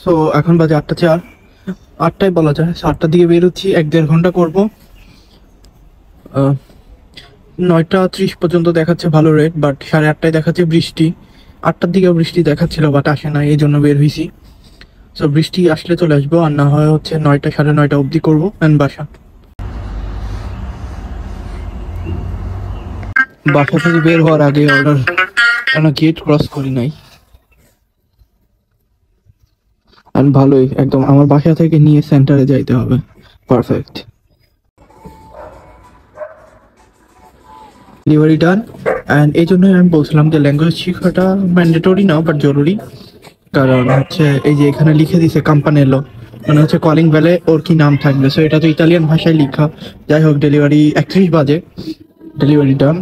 So এখন বাজে 8:04, 8টায় বলা যায়। 8টার দিকে বেরোচ্ছি, 1-1.5 ঘন্টা করবো। 9:30 পর্যন্ত দেখাচ্ছে ভালো রেট, বাট 8:30টায় দেখাচ্ছে বৃষ্টি। 8টার দিকেও বৃষ্টি দেখাচ্ছিল, বাট আসে না, এই জন্য বের হয়েছি। সো বৃষ্টি আসলে চলে আসবো, আর না হয় হচ্ছে 9টা 9:30 অবধি করবো অ্যান্ড বাসা থেকে বের হওয়ার আগে অর্ডার গেট ক্রস করি নাই। আর ভালোই, একদম আমার বাসা থেকে নিয়ে সেন্টারে যাইতে হবে, পারফেক্ট। Delivery done. অ্যান্ড এই জন্যই আমি বলছিলাম যে ল্যাঙ্গুয়েজ শেখাটা ম্যান্ডেটরি না, বাট জরুরি। কারণ হচ্ছে এই যে এখানে লিখে দিছে কাম্পানেলো, মানে হচ্ছে কলিং বেলে ওর কি নাম থাকবে। সো এটা তো ইতালিয়ান ভাষায় লেখা। যাই হোক, ডেলিভারি 31 বাজে, ডেলিভারি ডান।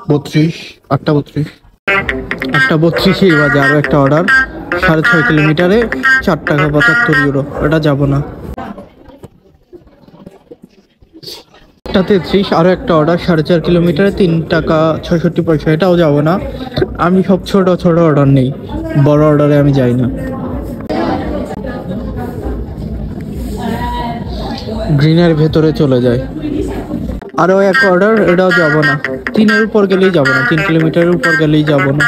8:32 বাজে, আরো একটা অর্ডার 6.5 কিলোমিটারে 4 টাকা 75 ইউরো। এটা যাবো না। 8:33 আরো একটা অর্ডার 4.5 কিলোমিটারে 3 টাকা 66 পয়সা। এটাও যাবো না। আমি সব ছোট ছোট অর্ডার নেই, বড় অর্ডারে আমি যাই না। গ্রিনের ভেতরে চলে যায়। আরো এক অর্ডার, এটাও যাবো না। 3-এর উপর গেলেই যাবো না, 3 কিলোমিটারের উপর গেলেই যাবো না।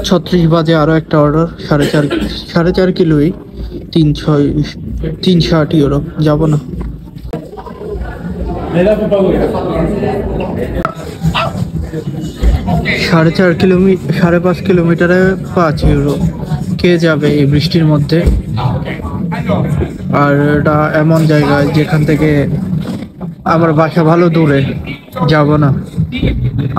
36 বাজে, আরো একটা অর্ডার 4.5 কিলোই 360 ইউরো। যাবো না। 5.5 কিলোমিটারে 5 ইউরো। কে যাবে এই বৃষ্টির মধ্যে? আর এটা এমন জায়গায় যেখান থেকে আমার বাসা ভালো দূরে, যাব না।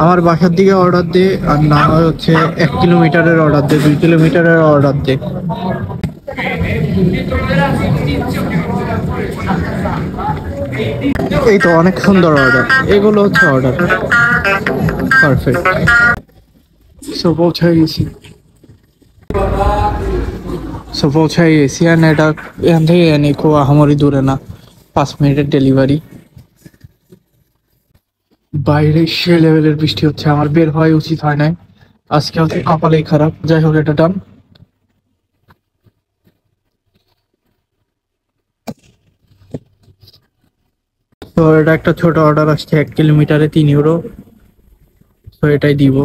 আমার বাসার দিকে অর্ডার দে, আর না হয় হচ্ছে 1 কিলোমিটারের অর্ডার দে, 2 কিলোমিটারের অর্ডার দে। এই তো অনেক সুন্দর অর্ডার, এগুলো হচ্ছে অর্ডার, পারফেক্ট। সো পৌঁছাই গেছি, আর এটা এখান থেকে এনে খুব আহামরি দূরে না, 5 মিনিটের ডেলিভারি। বাইরে সে লেভেলের বৃষ্টি হচ্ছে, আমার বের হওয়া উচিত হয় নাই আজকে, হচ্ছে কপালেই খারাপ। যাই হোক, এটা ডান। তো এটা একটা ছোট অর্ডার আসছে 1 কিলোমিটারে 3 ইউরো। তো এটাই দিব,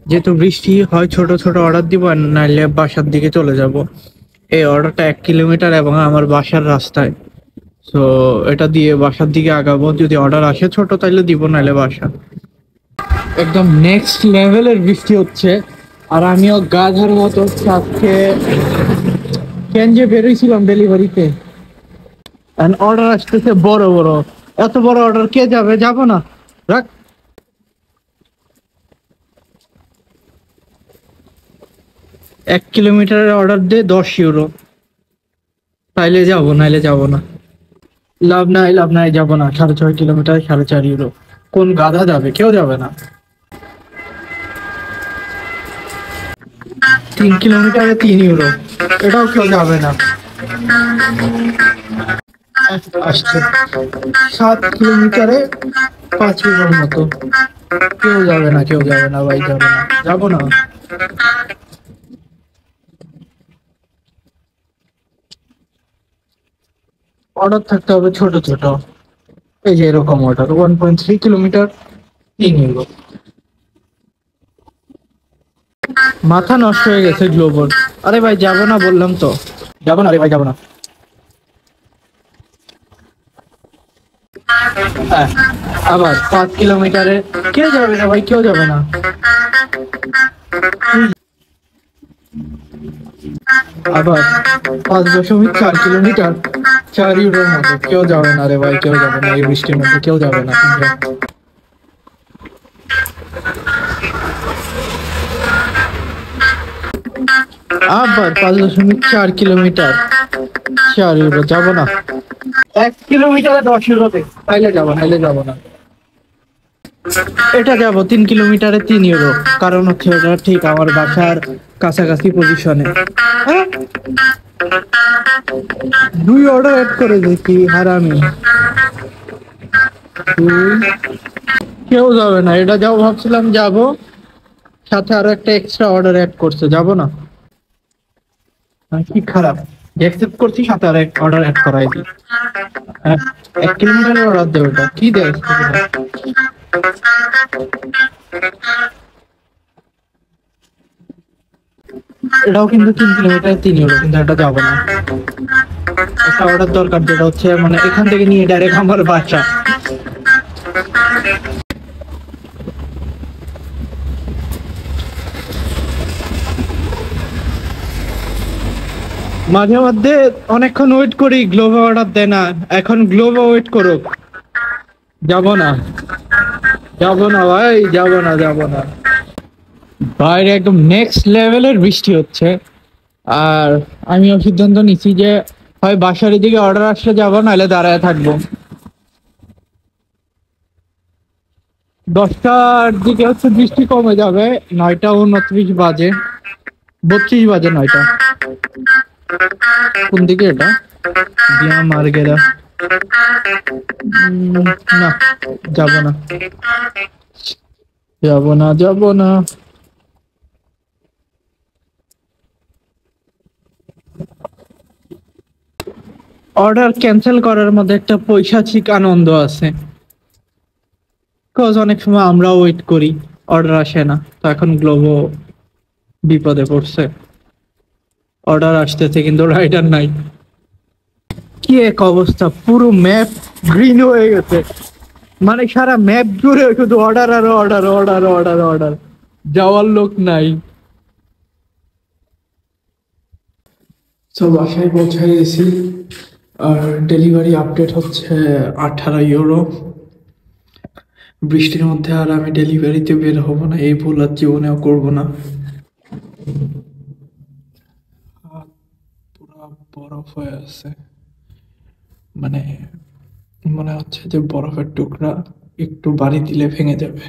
যেহেতু বৃষ্টি হয় ছোট ছোট অর্ডার দিব, আর নাইলে বাসার দিকে চলে যাব। এই অর্ডারটা 1 কিলোমিটার এবং আমার বাসার রাস্তায়। তো এটা দিয়ে বাসার দিকে আগাবো, যদি অর্ডার আসে ছোট তাইলে দিব, নাইলে বাসা। একদম নেক্সট লেভেলের বৃষ্টি হচ্ছে, আর আমিও গাধার মতো আজকে কেন যে বেরোইছিলাম ডেলিভারিতে, অর্ডার আসতেছে বড় বড়। এত বড় অর্ডার কে যাবে? যাবো না, রাখ। এক কিলোমিটারের অর্ডার দে 10 ইউরো, তাইলে যাবো, নাইলে যাবো না। লাভ নাই, যাবো না। 6.5 কিলোমিটার 4.5 ইউরো। কোন গাধা যাবে? কেউ যাবে না। 3 কিলোমিটারে 3 ইউরো, এটাও কেউ যাবে না। আসছে 7 কিলোমিটারে 5 ইউরোর মতো। কেউ যাবে না ভাই, যাবো না। অর্ডার থাকতে হবে ছোট ছোট, এই যে এরকম অর্ডার 1.3 কিলোমিটার 3 ইউরো। মাথা নষ্ট হয়ে গেছে গ্লোবল। আরে ভাই যাবো না, বললাম তো যাবো না রে ভাই, যাবো না। আবার 5 কিলোমিটারে কেউ যাবে না ভাই, কেউ যাবে না। আবার 5.4 কিলোমিটার 4 ইউরোর মতো। কেউ যাবে না রে ভাই, কেউ যাবে না এই বৃষ্টির মধ্যে, কেউ যাবে না। আবার 5.4 কিলোমিটার 4 ইউরো। যাবো না। 1 কিলোমিটারে 10 ইউরোতে, তাইলে যাবো, নাইলে যাবো না। এটা যাবো 3 কিলোমিটারে 3 ইউরো, কারণ হচ্ছে এটা ঠিক আমার বাসার কাছাকাছি পজিশনে। 2 অর্ডার এড করে দেখি হারামি। কেউ যাবে না, এটা যাও ভাবছিলাম যাব, সাথে আরো একটা এক্সট্রা অর্ডার অ্যাড করছে, যাব না। কি খারাপ, অ্যাকসেপ্ট করছি, সাথে আর এক অর্ডার অ্যাড করাই দিই। 1 কিলোমিটারের অর্ডার দেবে, ওটা কি দেয়? এটাও কিন্তু 3 কিলোমিটার 3 ইউরো, কিন্তু এটা যাবো না। একটা অর্ডার দরকার, যেটা হচ্ছে মানে এখান থেকে নিয়ে ডাইরেক্ট আমার বাসা। মাঝে মধ্যে অনেকক্ষণ ওয়েট করি, গ্লোভে অর্ডার দেয় না, এখন গ্লোভে ওয়েট করুক। যাব না, যাব না ভাই, যাব না, যাব না। বাইরে একদম নেক্সট লেভেলের বৃষ্টি হচ্ছে, আর আমিও সিদ্ধান্ত নিচ্ছি যে হয় বাসার দিকে অর্ডার আসলে যাবো, নাহলে দাঁড়ায় থাকবো। 10টার দিকে হচ্ছে বৃষ্টি কমে যাবে, 9টা 29 বাজে, 32 বাজে 9টা। কোন দিকে এটা? দিয়া মার্গেরা। না, যাব না, যাব না, যাব না। অর্ডার ক্যান্সেল করার মধ্যে একটা পৈশাচিক আনন্দ আছে, কজ অনেক সময় আমরাও ওয়েট করি, অর্ডার আসে না, তো এখন গ্লোবো বিপদে পড়ছে, অর্ডার আসতেছে কিন্তু রাইডার নাই। কি এক অবস্থা, পুরো ম্যাপ গ্রিন হয়ে গেছে, মানে সারা ম্যাপ জুড়ে শুধু অর্ডার আর অর্ডার, অর্ডার, অর্ডার, অর্ডার, যাওয়ার লোক নাই। তো বাসায় পৌঁছায় গেছি, আর ডেলিভারি আপডেট হচ্ছে 18 ইউরো। বৃষ্টির মধ্যে আর আমি ডেলিভারিতে বের হব না, এই ভুল আর জীবনেও করবো না। হাত পুরা বরফ হয়ে আছে, মানে মনে হচ্ছে যে বরফের টুকরা একটু বাড়ি দিলে ভেঙে যাবে।